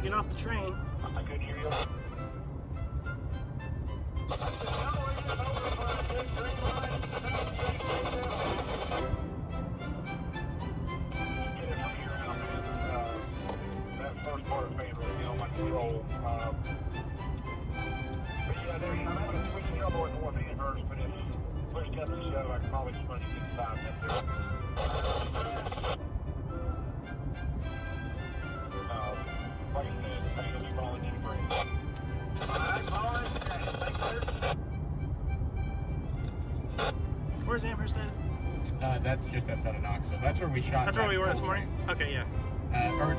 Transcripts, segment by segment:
get off the train. I couldn't hear you. That first part of me really on my control. But yeah, I'm having a switch trouble with the one inverse, but if push comes to shove, I can probably just run it in 5 minutes. Like I said, I'm going to be calling in for Alright, calling. Where's Amherst at? That's just outside of Knoxville. That's where we shot. That's where we were this morning? Okay, yeah. Or,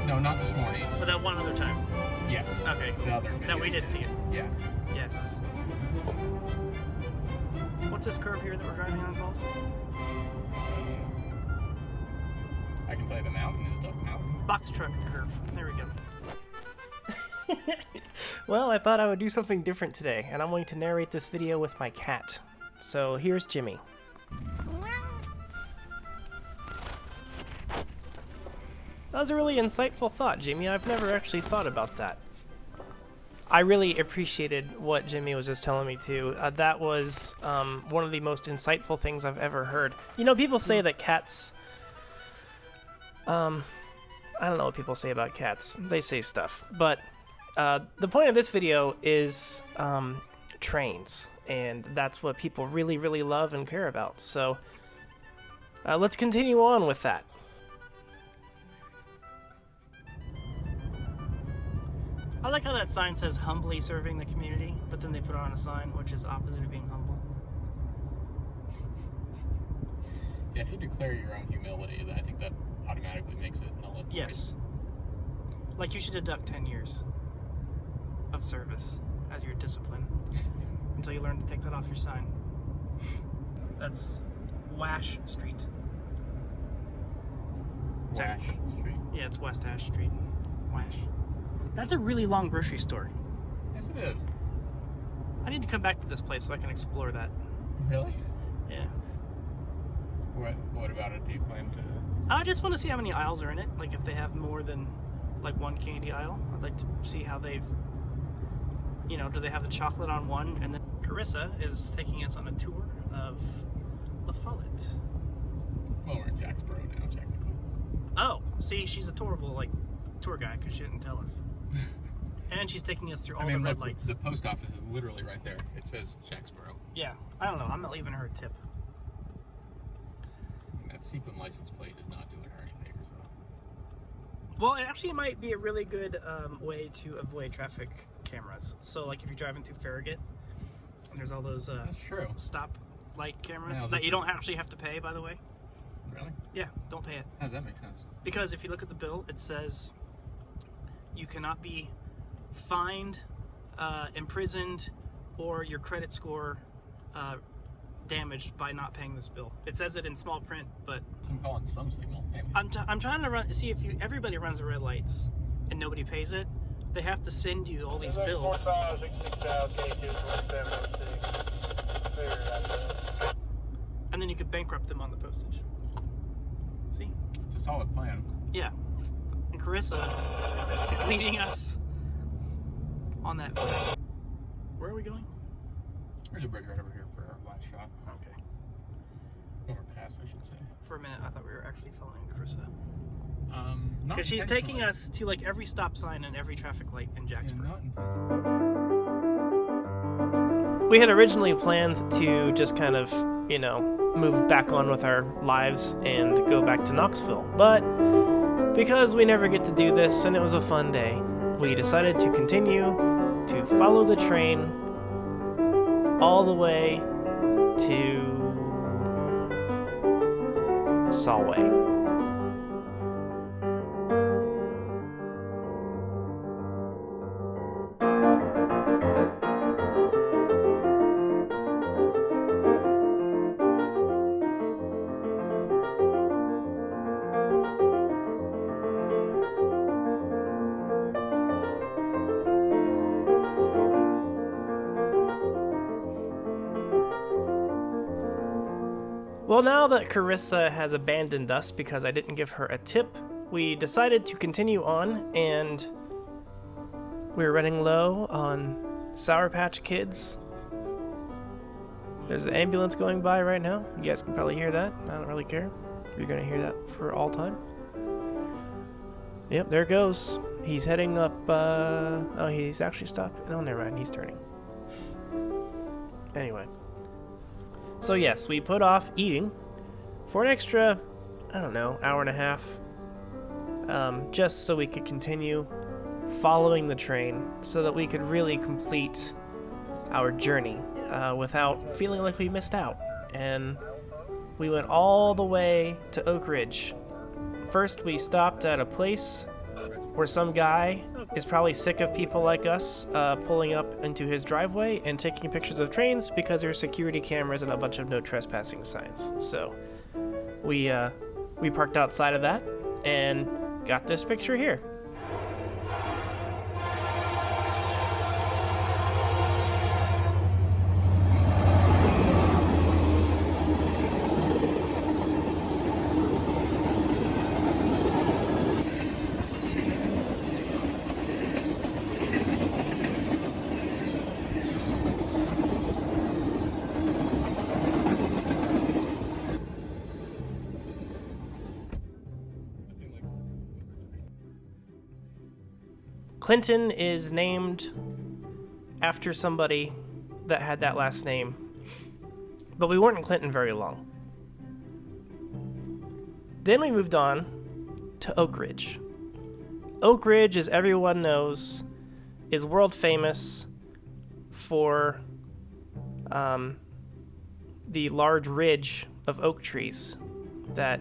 no, not this morning. But that one other time? Yes. Okay, cool. The other video. That we did see it. Yeah. Yes. What's this curve here that we're driving on called? I can tell you the mountain is Duff Mountain. Box truck curve. There we go. Well, I thought I would do something different today, and I'm going to narrate this video with my cat. So here's Jimmy. That was a really insightful thought, Jimmy. I've never actually thought about that. I really appreciated what Jimmy was just telling me too. That was one of the most insightful things I've ever heard. You know, people say that cats... I don't know what people say about cats. They say stuff. But the point of this video is trains. And that's what people really, really love and care about. So let's continue on with that. I like how that sign says humbly serving the community, but then they put on a sign which is opposite of being humble. Yeah, if you declare your own humility, then I think that automatically makes it null and void. Yes. Like you should deduct 10 years of service as your discipline until you learn to take that off your sign. That's Wash Street. Wash Street. Yeah, it's West Ash Street. Wash. That's a really long grocery store. Yes, it is. I need to come back to this place so I can explore that. Really? Yeah. What about it? Do you plan to? I just want to see how many aisles are in it. Like if they have more than like one candy aisle. I'd like to see how they've, you know, do they have the chocolate on one? And then Carissa is taking us on a tour of La Follette. Well, we're in Jacksboro now, technically. Oh, see, she's a tour guide because she didn't tell us. And she's taking us through all the red lights. The post office is literally right there. It says Jacksboro. Yeah, I don't know. I'm not leaving her a tip. And that sequin license plate is not doing her any favors, though. Well, it actually might be a really good way to avoid traffic cameras. So, like if you're driving through Farragut, and there's all those That's true. stop light cameras Yeah, that you don't actually have to pay, by the way. Really? Yeah, don't pay it. How does that make sense? Because if you look at the bill, it says you cannot be fined, imprisoned, or your credit score damaged by not paying this bill. It says it in small print, but I'm calling some signal. Maybe. I'm trying to see if everybody runs the red lights and nobody pays it. They have to send you all these bills. And then you could bankrupt them on the postage. See? It's a solid plan. Yeah. And Carissa is leading us on that voyage. Where are we going? There's a bridge right over here for our last shot. Okay. Overpass, I should say. For a minute, I thought we were actually following Carissa. Not Because she's taking intentionally. us to like every stop sign and every traffic light in Yeah, Jacksboro. not intentionally. We had originally planned to just kind of, you know, move back on with our lives and go back to Knoxville. But because we never get to do this and it was a fun day, we decided to continue to follow the train all the way to Solway. Well, now that Carissa has abandoned us because I didn't give her a tip, we decided to continue on, and we're running low on Sour Patch Kids. There's an ambulance going by right now. You guys can probably hear that. I don't really care. You're gonna hear that for all time. Yep, there it goes. He's heading up, oh, he's actually stopped. Oh, never mind, he's turning. Anyway. So yes, we put off eating for an extra, I don't know, hour and a half. Just so we could continue following the train so that we could really complete our journey without feeling like we missed out. And we went all the way to Oak Ridge. First, we stopped at a place where some guy is probably sick of people like us pulling up into his driveway and taking pictures of trains because there's security cameras and a bunch of no trespassing signs. So we parked outside of that and got this picture here. Clinton is named after somebody that had that last name, but we weren't in Clinton very long. Then we moved on to Oak Ridge. Oak Ridge, as everyone knows, is world famous for the large ridge of oak trees that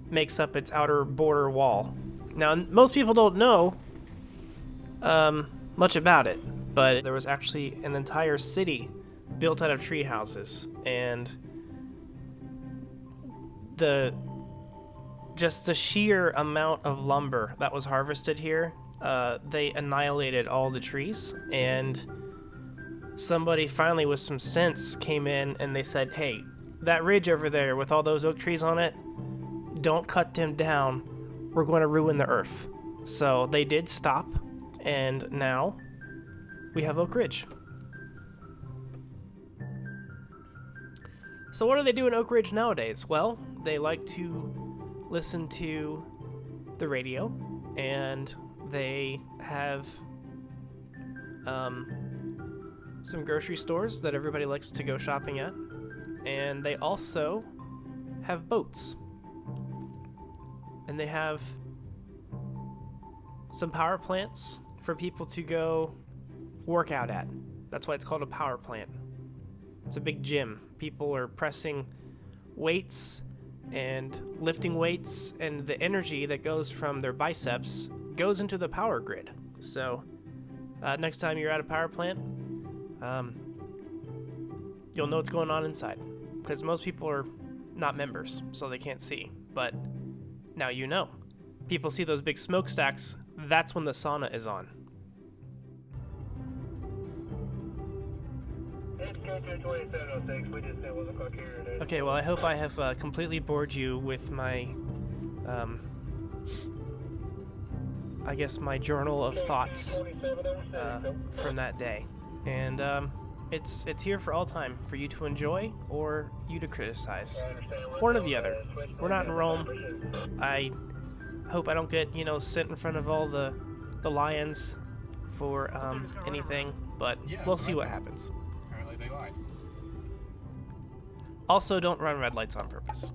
makes up its outer border wall. Now, most people don't know much about it, but there was actually an entire city built out of tree houses, and the sheer amount of lumber that was harvested here, they annihilated all the trees, and somebody finally with some sense came in and they said, hey, that ridge over there with all those oak trees on it, don't cut them down, we're going to ruin the earth. So they did stop, and now we have Oak Ridge. So what do they do in Oak Ridge nowadays? Well, they like to listen to the radio, and they have some grocery stores that everybody likes to go shopping at, and they also have boats, and they have some power plants for people to go work out at. That's why it's called a power plant. It's a big gym. People are pressing weights and lifting weights, and the energy that goes from their biceps goes into the power grid. So next time you're at a power plant, you'll know what's going on inside, because most people are not members, so they can't see. But now you know. People see those big smokestacks, that's when the sauna is on. Okay, well, I hope I have completely bored you with my, I guess my journal of thoughts from that day. And it's here for all time, for you to enjoy or you to criticize. One or the other. We're not in Rome. I hope I don't get, sent in front of all the lions for anything, but we'll see what happens. Apparently they lied. Also, don't run red lights on purpose.